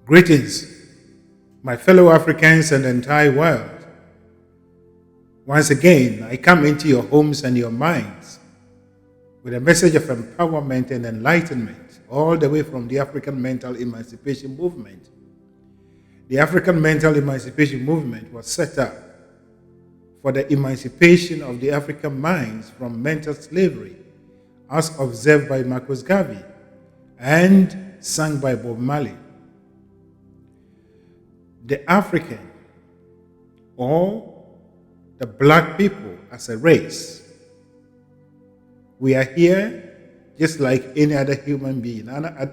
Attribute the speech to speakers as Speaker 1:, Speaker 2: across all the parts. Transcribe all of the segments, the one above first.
Speaker 1: Greetings, my fellow Africans and the entire world. Once again, I come into your homes and your minds with a message of empowerment and enlightenment, all the way from the African Mental Emancipation Movement. The African Mental Emancipation Movement was set up for the emancipation of the African minds from mental slavery, as observed by Marcus Garvey and sung by Bob Marley. The African, or the black people as a race, we are here just like any other human being,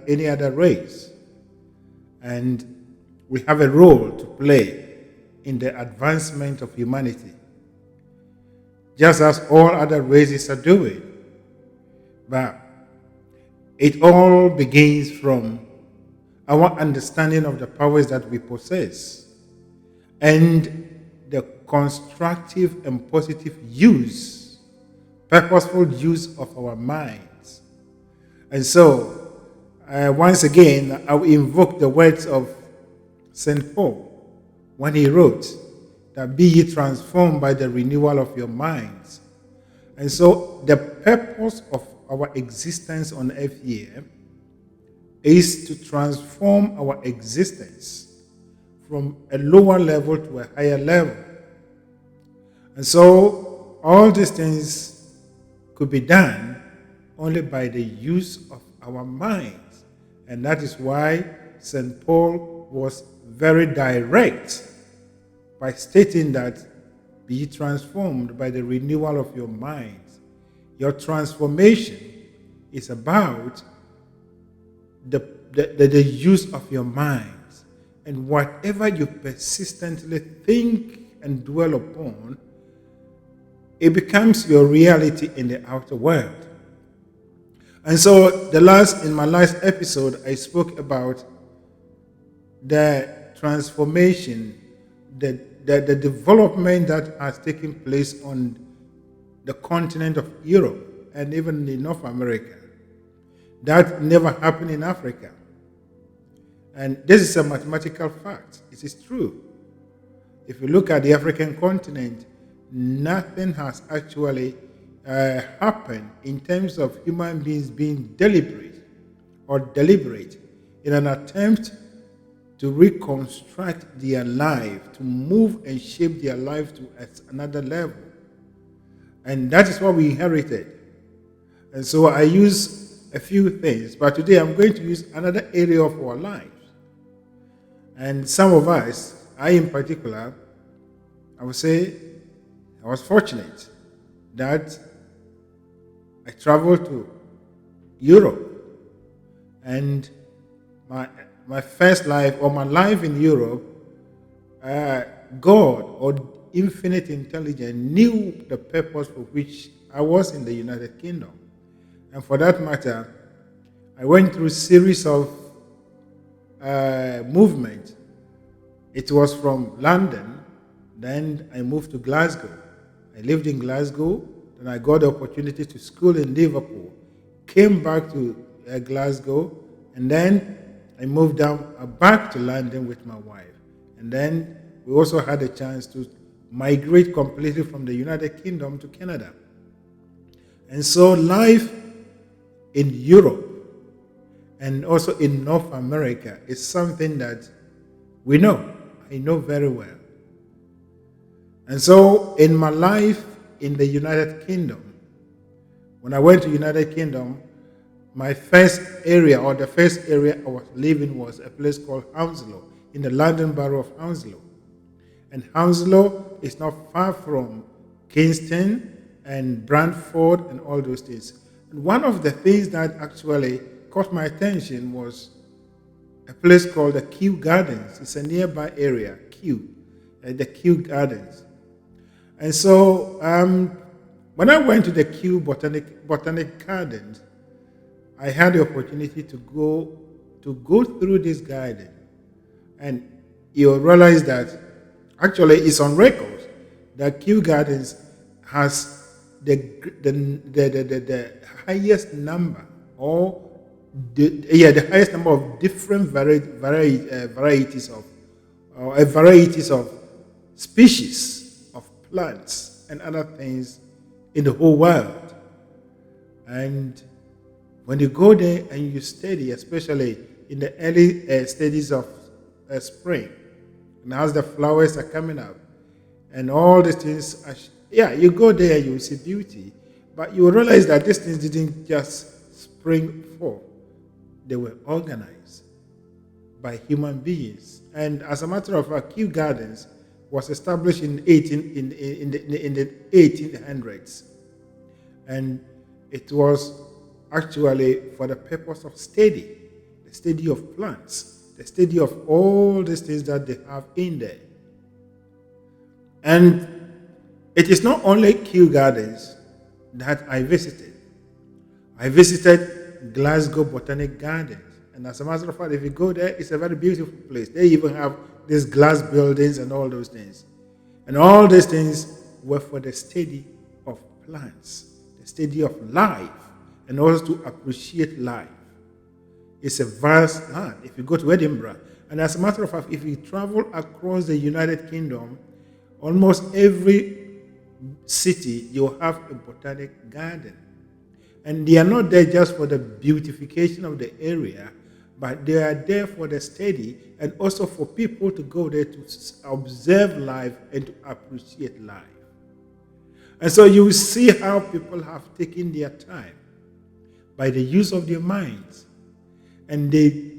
Speaker 1: any other race. And we have a role to play in the advancement of humanity, just as all other races are doing. But it all begins from our understanding of the powers that we possess and the constructive and positive use, purposeful use of our minds. And so, once again, I will invoke the words of St. Paul when he wrote that be ye transformed by the renewal of your minds. And so the purpose of our existence on earth here is to transform our existence from a lower level to a higher level. And so all these things could be done only by the use of our minds. And that is why St. Paul was very direct by stating that be ye transformed by the renewal of your minds. Your transformation is about the use of your minds. And whatever you persistently think and dwell upon, it becomes your reality in the outer world. And so in my last episode, I spoke about the transformation, the development that has taken place on the continent of Europe and even in North America. That never happened in Africa. And this is a mathematical fact. It is true. If you look at the African continent, nothing has actually happened in terms of human beings being deliberate in an attempt to reconstruct their life, to move and shape their life to another level. And that is what we inherited. And so I use a few things, but today I'm going to use another area of our lives. And some of us, I in particular, I would say I was fortunate that I traveled to Europe, and my first life, or my life in Europe, God or infinite intelligence knew the purpose for which I was in the United Kingdom. And for that matter, I went through a series of movement. It was from London, then I moved to Glasgow. I lived in Glasgow, then I got the opportunity to school in Liverpool, came back to Glasgow, and then I moved back to London with my wife. And then we also had a chance to migrate completely from the United Kingdom to Canada. And so life in Europe and also in North America is something that we know. I know very well. And so in my life in the United Kingdom, when I went to United Kingdom, my first area, or the first area I was living, was a place called Hounslow, in the London borough of Hounslow. And Hounslow is not far from Kingston and Brantford and all those things. And one of the things that actually caught my attention was a place called the Kew Gardens. It's a nearby area, Kew, the Kew Gardens. And so when I went to the Kew Botanic Gardens, I had the opportunity to go through this garden, and you'll realize that actually it's on record that Kew Gardens has the highest number or the highest number of different varieties of varieties of species of plants and other things in the whole world. And when you go there and you study, especially in the early stages of spring, and as the flowers are coming up, and all these things, yeah, you go there, you will see beauty, but you will realize that these things didn't just spring forth; they were organized by human beings. And as a matter of fact, Kew Gardens was established in the 1800s, and it was actually for the purpose of study, the study of plants, the study of all these things that they have in there. And it is not only Kew Gardens that I visited. I visited Glasgow Botanic Gardens. And as a matter of fact, if you go there, it's a very beautiful place. They even have these glass buildings and all those things. And all these things were for the study of plants, the study of life, and also to appreciate life. It's a vast land. If you go to Edinburgh, and as a matter of fact, if you travel across the United Kingdom, almost every city you'll have a botanic garden. And they are not there just for the beautification of the area, but they are there for the study and also for people to go there to observe life and to appreciate life. And so you see how people have taken their time by the use of their minds, and they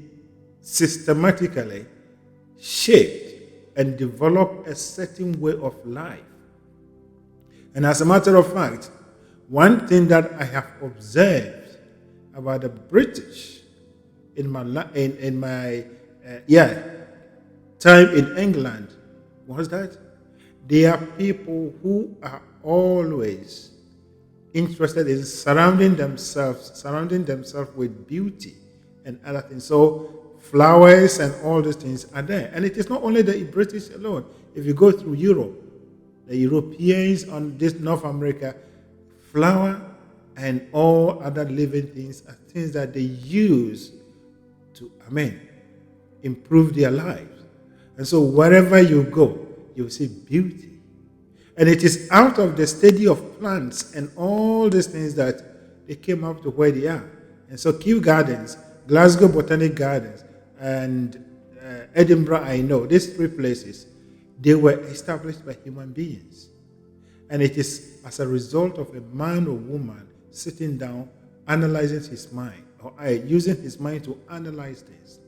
Speaker 1: systematically shaped and developed a certain way of life. And as a matter of fact, one thing that I have observed about the British in my time in England was that they are people who are always interested in surrounding themselves with beauty and other things. So flowers and all these things are there. And it is not only the British alone. If you go through Europe, the Europeans on this North America, flower and all other living things are things that they use to, improve their lives. And so wherever you go, you'll see beauty. And it is out of the study of plants and all these things that they came up to where they are. And so Kew Gardens, Glasgow Botanic Gardens, and Edinburgh, I know, these three places, they were established by human beings. And it is as a result of a man or woman sitting down, analyzing his mind, or using his mind to analyze things.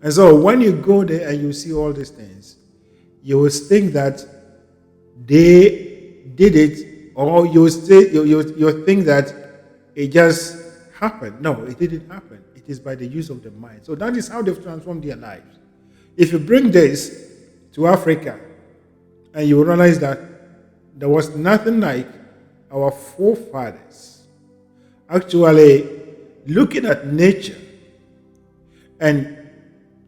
Speaker 1: And so when you go there and you see all these things, you will think that they did it, or you think that it just happened. No, it didn't happen. It is by the use of the mind. So that is how they've transformed their lives. If you bring this to Africa, and you realize that there was nothing like our forefathers actually looking at nature and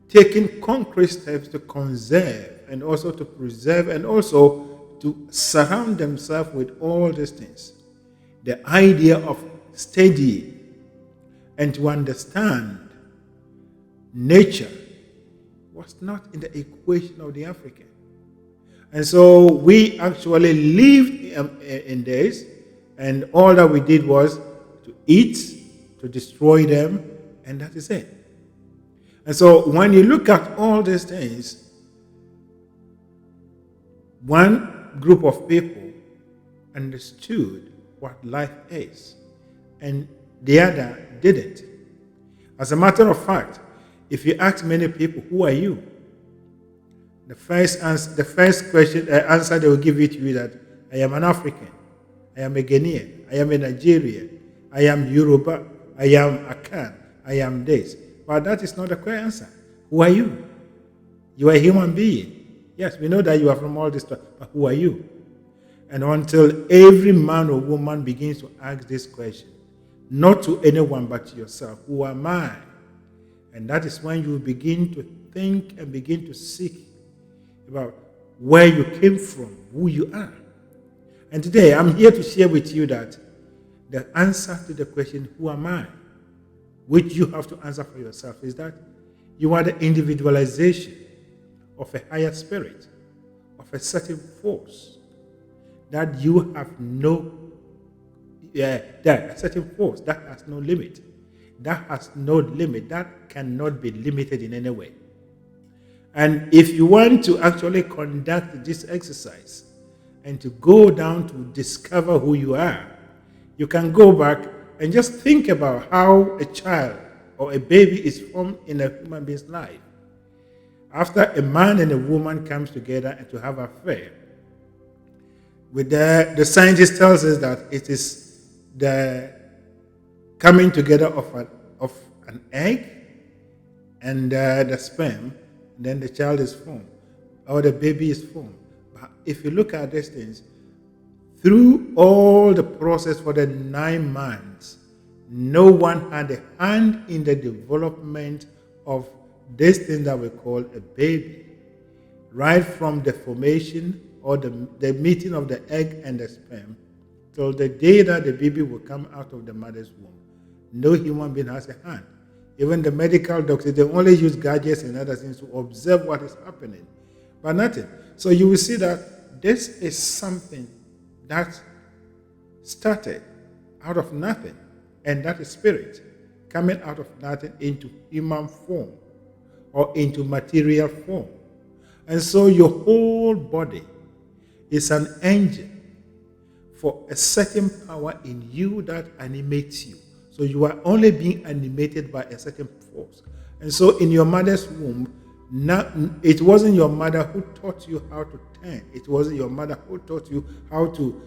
Speaker 1: taking concrete steps to conserve and also to preserve and also to surround themselves with all these things. The idea of study and to understand nature was not in the equation of the African. And so we actually lived in this, and all that we did was to eat, to destroy them, and that is it. And so when you look at all these things, one group of people understood what life is, and the other didn't. As a matter of fact, if you ask many people, who are you? The first answer they will give it to you that I am an African, I am a Ghanaian, I am a Nigerian, I am Yoruba, I am Akan, I am this. But that is not the correct answer. Who are you? You are a human being. Yes, we know that you are from all this stuff, but who are you? And until every man or woman begins to ask this question, not to anyone but to yourself, who am I? And that is when you begin to think and begin to seek about where you came from, who you are. And today I'm here to share with you that the answer to the question, who am I, which you have to answer for yourself, is that you are the individualization of a higher spirit, of a certain force that you have no, that a certain force that has no limit, that cannot be limited in any way. And if you want to actually conduct this exercise and to go down to discover who you are, you can go back and just think about how a child or a baby is formed in a human being's life. After a man and a woman comes together and to have an affair, with the scientist tells us that it is the coming together of an egg and the sperm, then the child is formed, or the baby is formed. But if you look at these things, through all the process for the 9 months, no one had a hand in the development of this thing that we call a baby. Right from the formation or the meeting of the egg and the sperm till the day that the baby will come out of the mother's womb, no human being has a hand. Even the medical doctors, they only use gadgets and other things to observe what is happening, but nothing. So you will see that this is something that started out of nothing, and that is spirit coming out of nothing into human form or into material form. And so your whole body is an engine for a certain power in you that animates you. So you are only being animated by a certain force. And so in your mother's womb, it wasn't your mother who taught you how to turn. It wasn't your mother who taught you how to,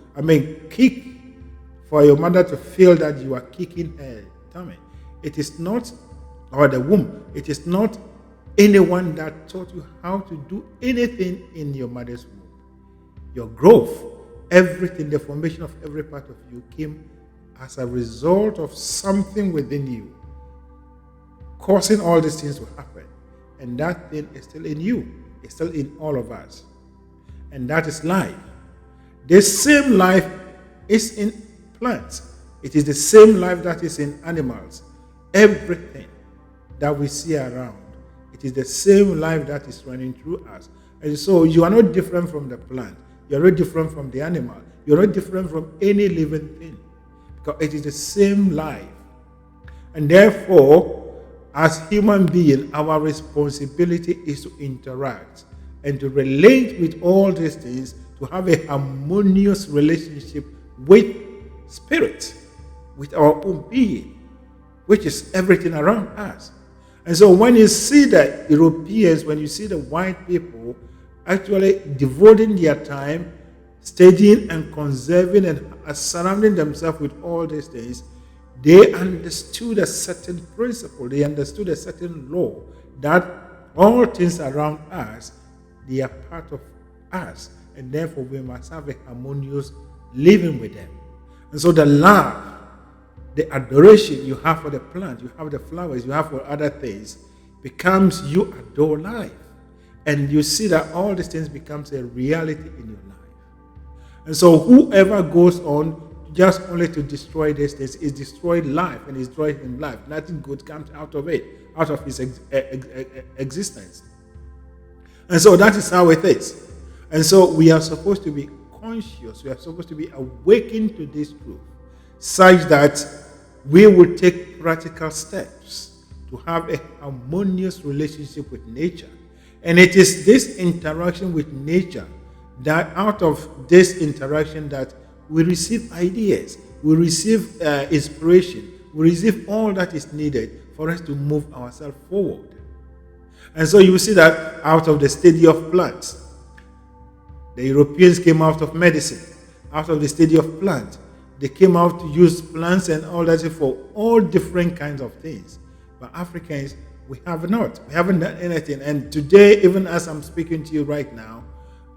Speaker 1: kick, for your mother to feel that you are kicking her tummy. It is not, or the womb, it is not anyone that taught you how to do anything in your mother's womb. Your growth, everything, the formation of every part of you came as a result of something within you, causing all these things to happen. And that thing is still in you. It's still in all of us. And that is life. The same life is in plants. It is the same life that is in animals. Everything that we see around, it is the same life that is running through us. And so you are not different from the plant. You are not different from the animal. You are not different from any living thing. Because it is the same life. And therefore, as human beings, our responsibility is to interact and to relate with all these things, to have a harmonious relationship with spirit, with our own being, which is everything around us. And so when you see the Europeans, when you see the white people actually devoting their time studying and conserving and surrounding themselves with all these things, they understood a certain principle, they understood a certain law that all things around us, they are part of us, and therefore we must have a harmonious living with them. And so the love, the adoration you have for the plant, you have the flowers, you have for other things, becomes you adore life. And you see that all these things becomes a reality in your life. And so whoever goes on just only to destroy these things is destroying life and is destroying life. Nothing good comes out of it, out of his existence. And so that is how it is. And so we are supposed to be conscious, we are supposed to be awakened to this truth, such that we will take practical steps to have a harmonious relationship with nature. And it is this interaction with nature that out of this interaction that we receive ideas, we receive inspiration, we receive all that is needed for us to move ourselves forward. And so you see that out of the study of plants, the Europeans came out of medicine, out of the study of plants. They came out to use plants and all that for all different kinds of things. But Africans, we have not. We haven't done anything. And today, even as I'm speaking to you right now,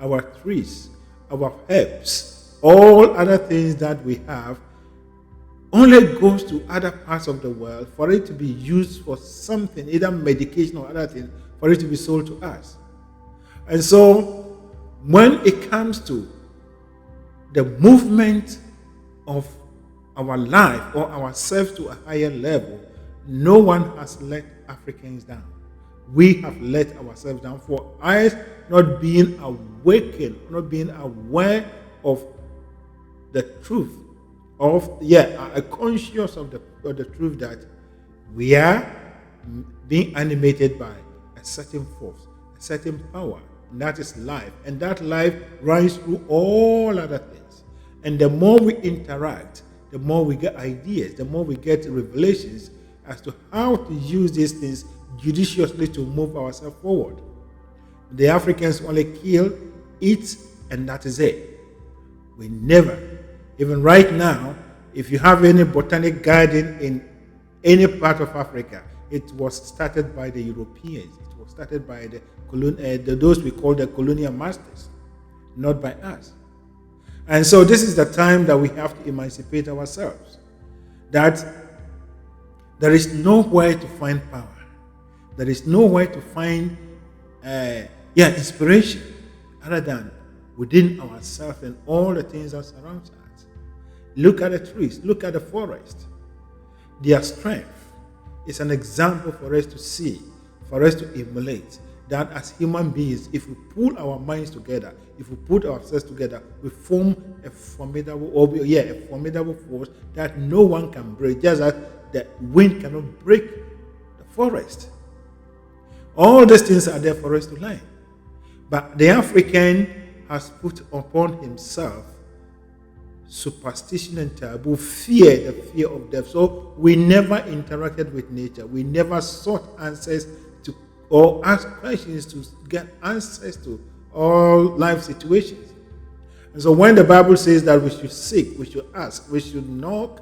Speaker 1: our trees, our herbs, all other things that we have only goes to other parts of the world for it to be used for something, either medication or other things, for it to be sold to us. And so, when it comes to the movement of our life or ourselves to a higher level, no one has let Africans down. We have let ourselves down for us not being awakened, not being aware of the truth of conscious of the truth that we are being animated by a certain force, a certain power, and that is life. And that life runs through all other things. And the more we interact, the more we get ideas, the more we get revelations as to how to use these things judiciously to move ourselves forward. The Africans only kill, eat, and that is it. We never, even right now, if you have any botanic garden in any part of Africa, it was started by the Europeans. It was started by those we call the colonial masters, not by us. And so this is the time that we have to emancipate ourselves. That there is nowhere to find power. There is nowhere to find inspiration other than within ourselves and all the things that surround us. Look at the trees. Look at the forest. Their strength is an example for us to see, for us to emulate. That as human beings, if we pull our minds together, if we put ourselves together, we form a formidable force that no one can break, just as the wind cannot break the forest. All these things are there for us to learn. But the African has put upon himself superstition and taboo, the fear of death. So we never interacted with nature. We never sought answers to or ask questions to get answers to all life situations. And so when the Bible says that we should seek, we should ask, we should knock,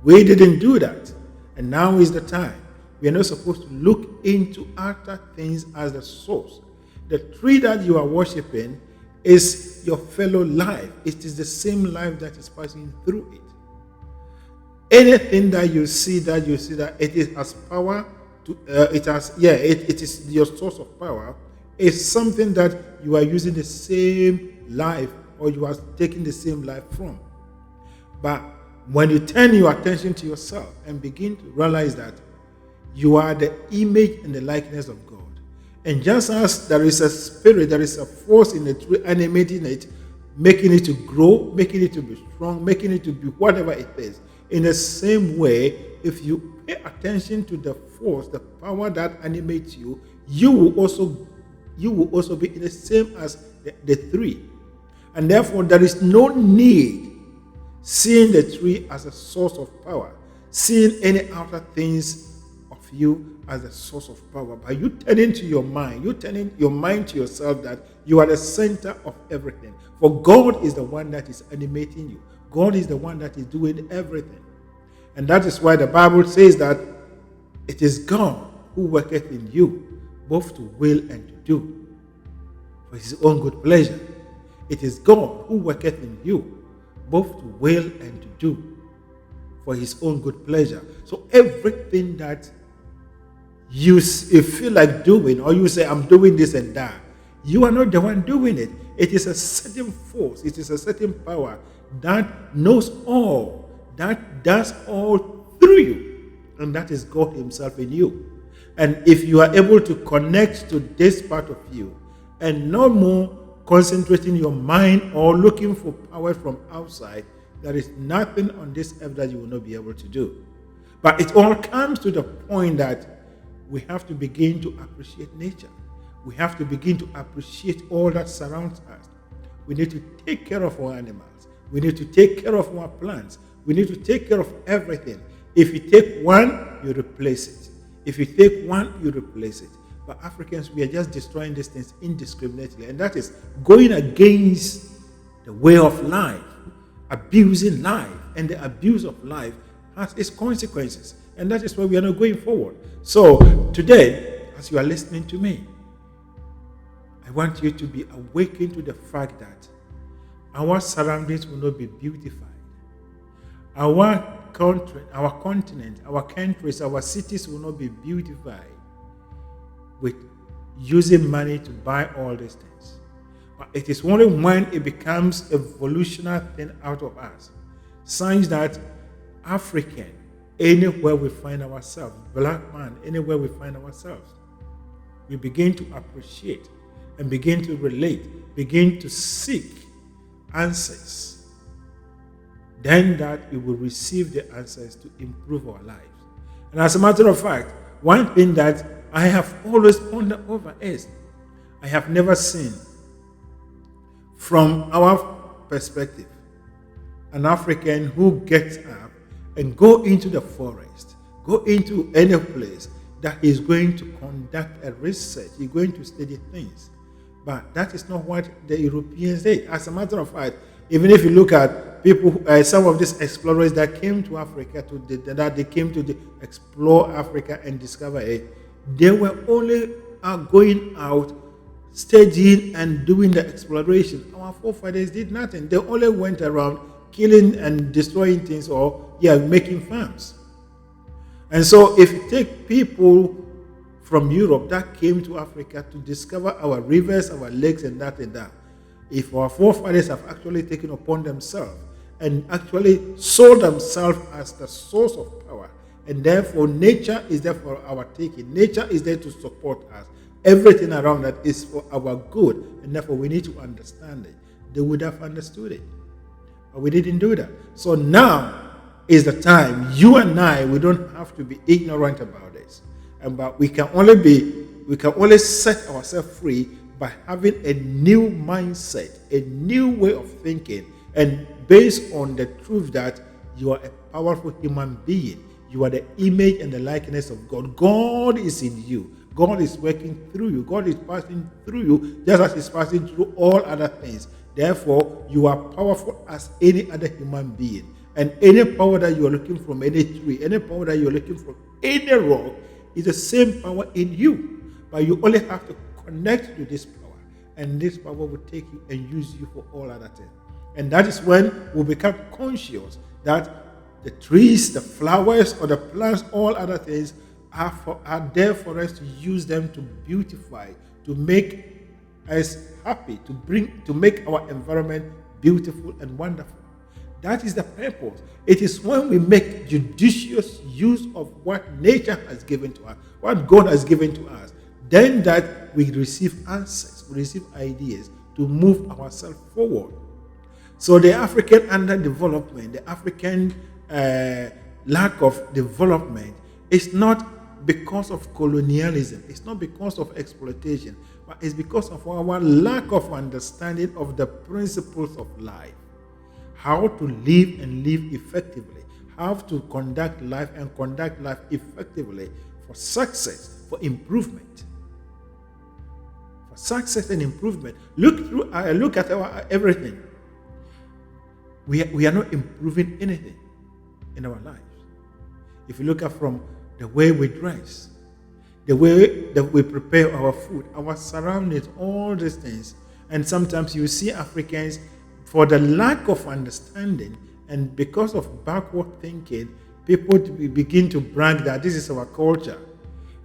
Speaker 1: we didn't do that. And now is the time. We are not supposed to look into other things as the source. The tree that you are worshiping is your fellow life. It is the same life that is passing through it. Anything that you see that it has power to it is your source of power. It's something that you are using the same life or you are taking the same life from. But when you turn your attention to yourself and begin to realize that you are the image and the likeness of God. And just as there is a spirit, there is a force in the tree animating it, making it to grow, making it to be strong, making it to be whatever it is. In the same way, if you pay attention to the force, the power that animates you, you will also be in the same as the tree. And therefore, there is no need seeing the tree as a source of power, seeing any outer things of you as a source of power. But you turning your mind to yourself that you are the center of everything. For God is the one that is animating you. God is the one that is doing everything. And that is why the Bible says that it is God who worketh in you, both to will and to do, for his own good pleasure. It is God who worketh in you, both to will and to do, for his own good pleasure. So everything that you feel like doing, or you say, I'm doing this and that, you are not the one doing it. It is a certain force, it is a certain power that knows all, that does all through you, and that is God himself in you. And if you are able to connect to this part of you and no more concentrating your mind or looking for power from outside, there is nothing on this earth that you will not be able to do. But it all comes to the point that we have to begin to appreciate nature. We have to begin to appreciate all that surrounds us. We need to take care of our animals. We need to take care of our plants. We need to take care of everything. If you take one, you replace it. If you take one, you replace it. But Africans, we are just destroying these things indiscriminately. And that is going against the way of life, abusing life. And the abuse of life has its consequences. And that is why we are not going forward. So today, as you are listening to me, I want you to be awakened to the fact that our surroundings will not be beautified. Our country, our continent, our countries, our cities will not be beautified with using money to buy all these things. But it is only when it becomes a evolutionary thing out of us, signs that African Anywhere we find ourselves, black man, anywhere we find ourselves, we begin to appreciate and begin to relate, begin to seek answers. Then that we will receive the answers to improve our lives. And as a matter of fact, one thing that I have always pondered over is I have never seen, from our perspective, an African who gets up and go into the forest, go into any place that is going to conduct a research, he's going to study things. But that is not what the Europeans did. As a matter of fact, even if you look at people, some of these explorers that came to Africa, that they came to explore Africa and discover it, they were only going out, studying and doing the exploration. Our forefathers did nothing. They only went around killing and destroying things, or making farms. And so if you take people from Europe that came to Africa to discover our rivers, our lakes, and that, if our forefathers have actually taken upon themselves and actually saw themselves as the source of power, and therefore nature is there for our taking, nature is there to support us, everything around that is for our good, and therefore we need to understand it, they would have understood it. But we didn't do that. So now is the time. You and I, we don't have to be ignorant about this. But we can only set ourselves free by having a new mindset, a new way of thinking, and based on the truth that you are a powerful human being. You are the image and the likeness of God. God is in you. God is working through you. God is passing through you just as He's passing through all other things. Therefore, you are powerful as any other human being. And any power that you are looking from any tree, any power that you are looking from any rock, is the same power in you. But you only have to connect to this power. And this power will take you and use you for all other things. And that is when we become conscious that the trees, the flowers, or the plants, all other things are there for us to use them to beautify, to make us happy, to make our environment beautiful and wonderful. That is the purpose. It is when we make judicious use of what nature has given to us, what God has given to us, then that we receive answers, we receive ideas to move ourselves forward. So the African underdevelopment, the African lack of development is not because of colonialism, it's not because of exploitation, but it's because of our lack of understanding of the principles of life. How to live and live effectively, how to conduct life and conduct life effectively for success, for improvement. For success and improvement. Look at our everything. We are not improving anything in our lives. If you look at from the way we dress, the way that we prepare our food, our surroundings, all these things. And sometimes you see Africans, for the lack of understanding and because of backward thinking, people begin to brag that this is our culture.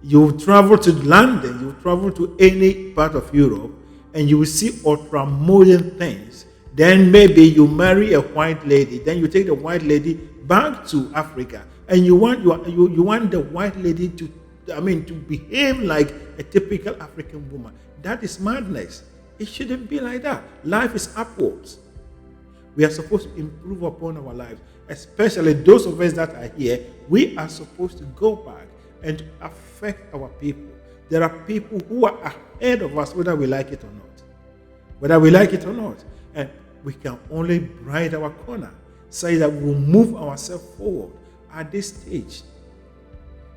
Speaker 1: You travel to London, you travel to any part of Europe, and you will see ultra-modern things. Then maybe you marry a white lady, then you take the white lady back to Africa, and you want the white lady to behave like a typical African woman. That is madness. It shouldn't be like that. Life is upwards. We are supposed to improve upon our lives, especially those of us that are here. We are supposed to go back and to affect our people. There are people who are ahead of us, whether we like it or not. Whether we like it or not. And we can only bright our corner, say that we will move ourselves forward. At this stage,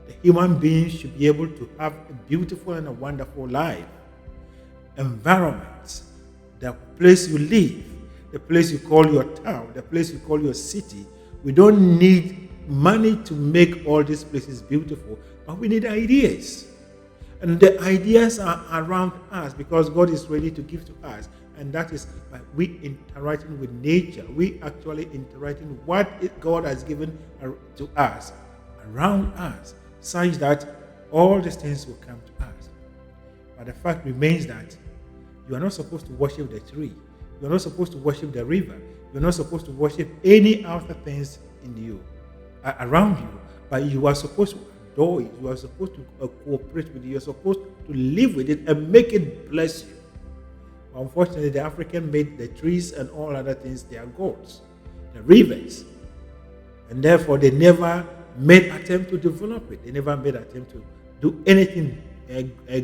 Speaker 1: the human being should be able to have a beautiful and a wonderful life. Environment, the place you live, the place you call your town, the place you call your city. We don't need money to make all these places beautiful, but we need ideas. And the ideas are around us because God is ready to give to us. And that is by we interacting with nature. We actually interacting with what God has given to us, around us, such that all these things will come to us. But the fact remains that you are not supposed to worship the tree. You are not supposed to worship the river. You are not supposed to worship any other things in you, around you. but you are supposed to adore it. You are supposed to cooperate with it. You are supposed to live with it and make it bless you. Unfortunately, the African made the trees and all other things their gods, the rivers, and therefore they never made attempt to develop it. They never made attempt to do anything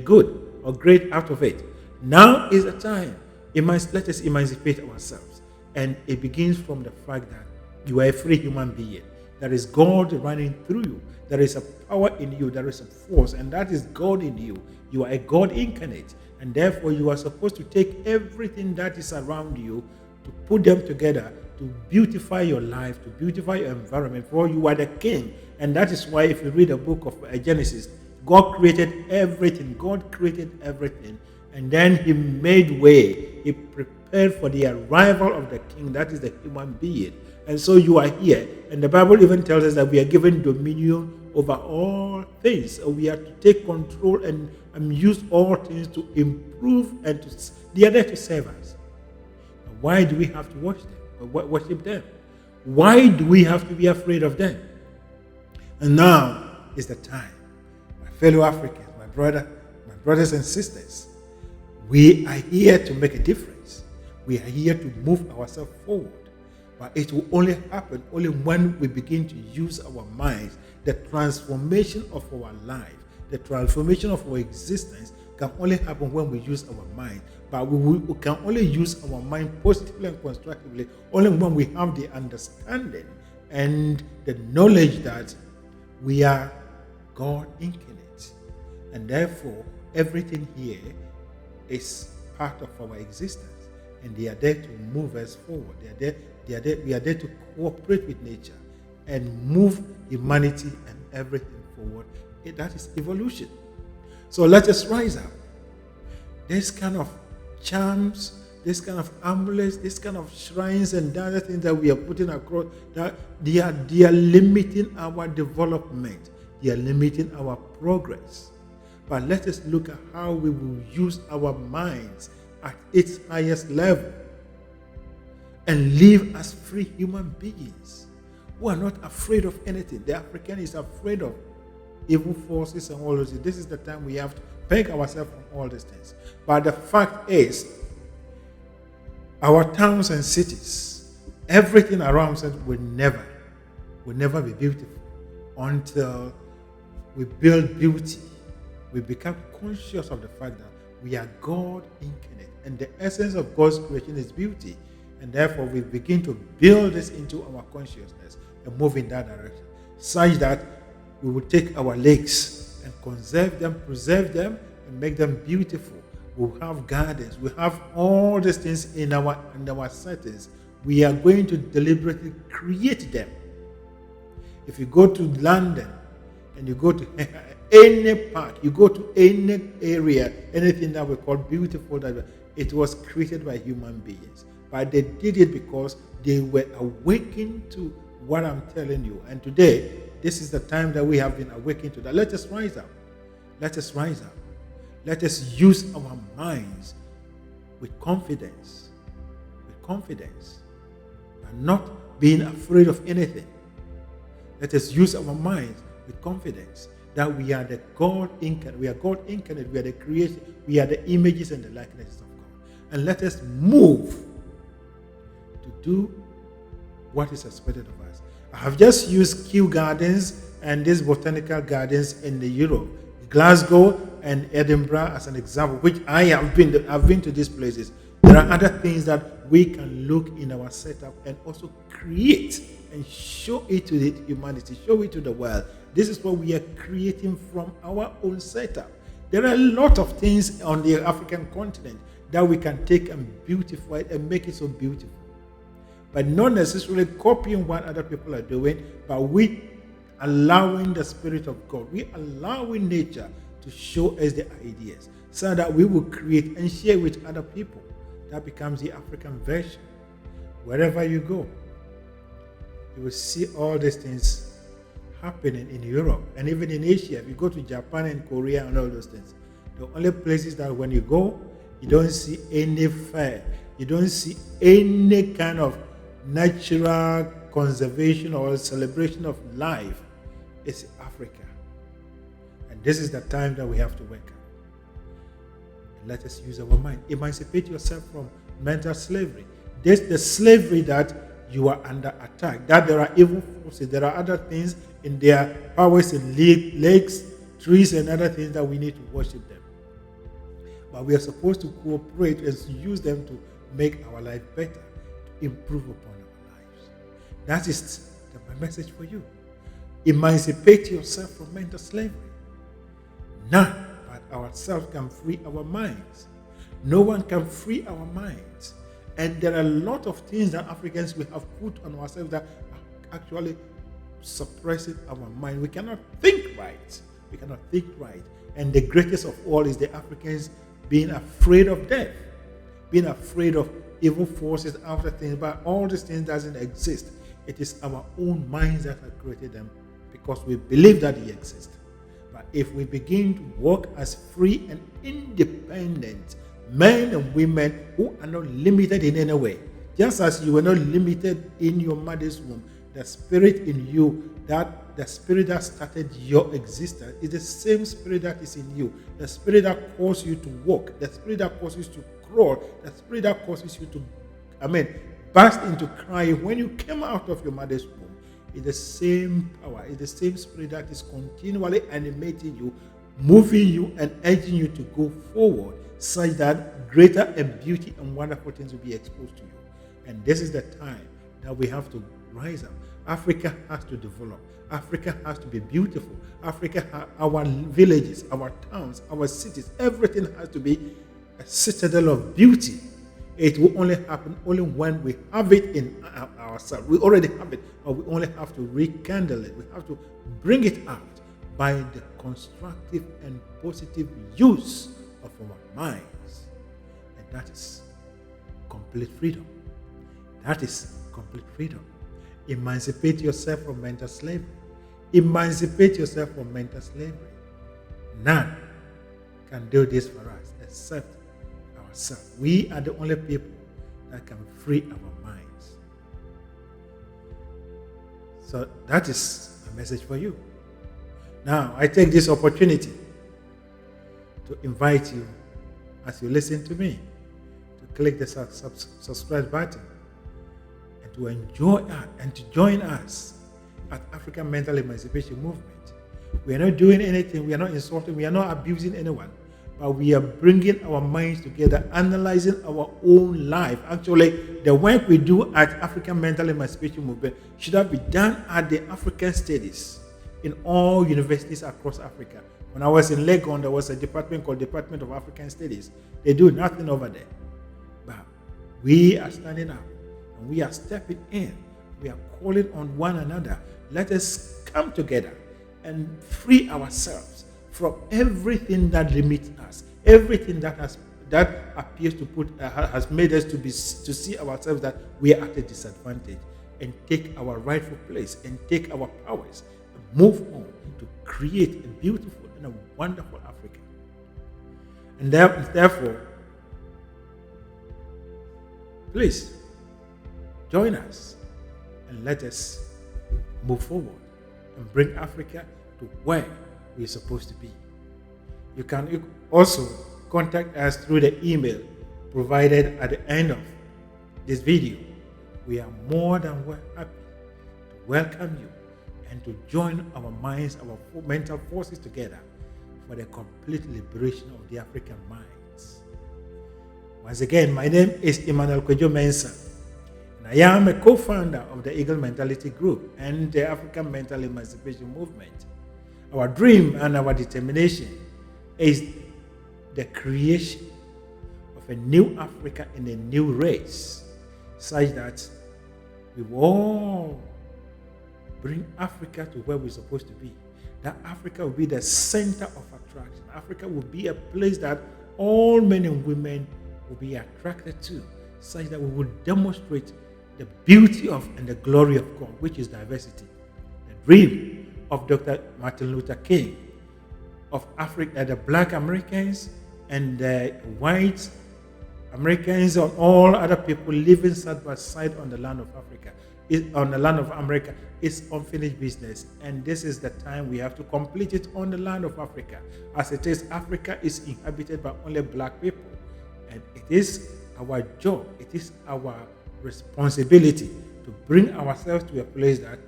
Speaker 1: good or great out of it. Now is the time. Let us emancipate ourselves, and it begins from the fact that you are a free human being. There is God running through you. There is a power in you. There is a force, and that is God in you. You are a God incarnate, and therefore you are supposed to take everything that is around you to put them together to beautify your life, to beautify your environment, for you are the king. And that is why if you read the book of Genesis, God created everything. God created everything. And then he made way. He prepared for the arrival of the king, that is the human being. And so you are here. And the Bible even tells us that we are given dominion over all things. So we are to take control and use all things to improve and they are there to serve us. Why do we have to worship them? Why do we have to be afraid of them? And now is the time. My fellow Africans, my brothers and sisters, we are here to make a difference. We are here to move ourselves forward. But it will only happen only when we begin to use our minds. The transformation of our life, the transformation of our existence can only happen when we use our mind. But we can only use our mind positively and constructively only when we have the understanding and the knowledge that we are God incarnate. And therefore, everything here is part of our existence. And they are there to move us forward. We are there to cooperate with nature and move humanity and everything forward. That is evolution. So let us rise up. This kind of charms, this kind of amulets, this kind of shrines and other things that we are putting across, that they are limiting our development. They are limiting our progress. But let us look at how we will use our minds at its highest level and live as free human beings who are not afraid of anything. The African is afraid of evil forces and all those things. This is the time we have to peg ourselves from all these things. But the fact is, our towns and cities, everything around us will never be beautiful until we build beauty. We become conscious of the fact that we are God incarnate, and the essence of God's creation is beauty. And therefore, we begin to build this into our consciousness and move in that direction, such that we will take our lakes and conserve them, preserve them, and make them beautiful. We'll have gardens. We have all these things in our settings. We are going to deliberately create them. If you go to London and you go to any park, you go to any area, anything that we call beautiful, that it was created by human beings. But they did it because they were awakened to what I'm telling you. And today, this is the time that we have been awakened to that. Let us rise up. Let us rise up. Let us use our minds with confidence. With confidence. And not being afraid of anything. Let us use our minds with confidence that we are the God incarnate. We are God incarnate. We are the creation. We are the images and the likenesses of God. And let us move to do what is expected of us. I have just used Kew Gardens and these botanical gardens in the Europe, Glasgow and Edinburgh as an example, which I've been to these places. There are other things that we can look in our setup and also create and show it to the humanity, show it to the world. This is what we are creating from our own setup. There are a lot of things on the African continent that we can take and beautify it and make it so beautiful. But not necessarily copying what other people are doing, but we allowing the Spirit of God, we allowing nature to show us the ideas so that we will create and share with other people. That becomes the African version. Wherever you go, you will see all these things happening in Europe and even in Asia. If you go to Japan and Korea and all those things, the only places that when you go, you don't see any fair, you don't see any kind of natural conservation or celebration of life is Africa. And this is the time that we have to wake up. And let us use our mind. Emancipate yourself from mental slavery. This the slavery that you are under attack, that there are evil forces, there are other things in their powers in lakes, trees, and other things that we need to worship them. But we are supposed to cooperate and to use them to make our life better, to improve upon our lives. That is my message for you. Emancipate yourself from mental slavery. None but ourselves can free our minds. No one can free our minds. And there are a lot of things that Africans we have put on ourselves that are actually suppressing our mind. We cannot think right. We cannot think right. And the greatest of all is the Africans being afraid of death, being afraid of evil forces, after things. But all these things doesn't exist. It is our own minds that have created them because we believe that they exist. But if we begin to walk as free and independent men and women who are not limited in any way, just as you were not limited in your mother's womb, the spirit in you, that the spirit that started your existence is the same spirit that is in you. The spirit that caused you to walk, the spirit that causes you to crawl, the spirit that causes you to, burst into crying when you came out of your mother's womb. It's the same power, it's the same spirit that is continually animating you, moving you, and urging you to go forward, such that greater and beauty and wonderful things will be exposed to you. And this is the time that we have to rise up. Africa has to develop. Africa has to be beautiful. Africa, our villages, our towns, our cities, everything has to be a citadel of beauty. It will only happen only when we have it in ourselves. We already have it, but we only have to rekindle it. We have to bring it out by the constructive and positive use of our minds. And that is complete freedom. That is complete freedom. Emancipate yourself from mental slavery. Emancipate yourself from mental slavery. None can do this for us except ourselves. We are the only people that can free our minds. So that is a message for you. Now, I take this opportunity to invite you, as you listen to me, to click the subscribe button and to enjoy and to join us at African Mental Emancipation Movement. We are not doing anything, we are not insulting, we are not abusing anyone, but we are bringing our minds together, analyzing our own life. Actually, the work we do at African Mental Emancipation Movement should have been done at the African Studies in all universities across Africa. When I was in Legon, there was a department called Department of African Studies. They do nothing over there. But we are standing up and we are stepping in. We are calling on one another. Let us come together and free ourselves from everything that limits us, everything that appears to has made us to see ourselves that we are at a disadvantage, and take our rightful place and take our powers and move on to create a beautiful and a wonderful Africa. And therefore, please join us and let us move forward and bring Africa to where we're supposed to be. You can also contact us through the email provided at the end of this video. We are more than happy to welcome you and to join our minds, our mental forces together for the complete liberation of the African minds. Once again, my name is Emmanuel Kwejo Mensah, and I am a co-founder of the Eagle Mentality Group and the African Mental Emancipation Movement. Our dream and our determination is the creation of a new Africa in a new race, such that we will all bring Africa to where we're supposed to be. That Africa will be the center of attraction. Africa will be a place that all men and women will be attracted to, such that we will demonstrate the beauty of and the glory of God, which is diversity. The dream of Dr. Martin Luther King, of Africa, the black Americans and the white Americans and all other people living side by side on the land of Africa. on the land of America is unfinished business, and this is the time we have to complete it on the land of Africa. As it is, Africa is inhabited by only black people, and it is our job, it is our responsibility to bring ourselves to a place that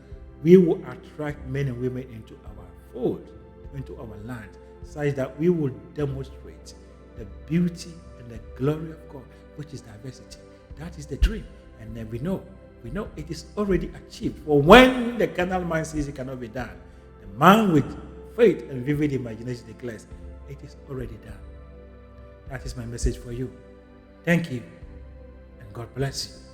Speaker 1: we will attract men and women into our fold, into our land, such that we will demonstrate the beauty and the glory of God, which is diversity. That is the dream. And then we know it is already achieved. For when the carnal man says it cannot be done, the man with faith and vivid imagination declares, it is already done. That is my message for you. Thank you, and God bless you.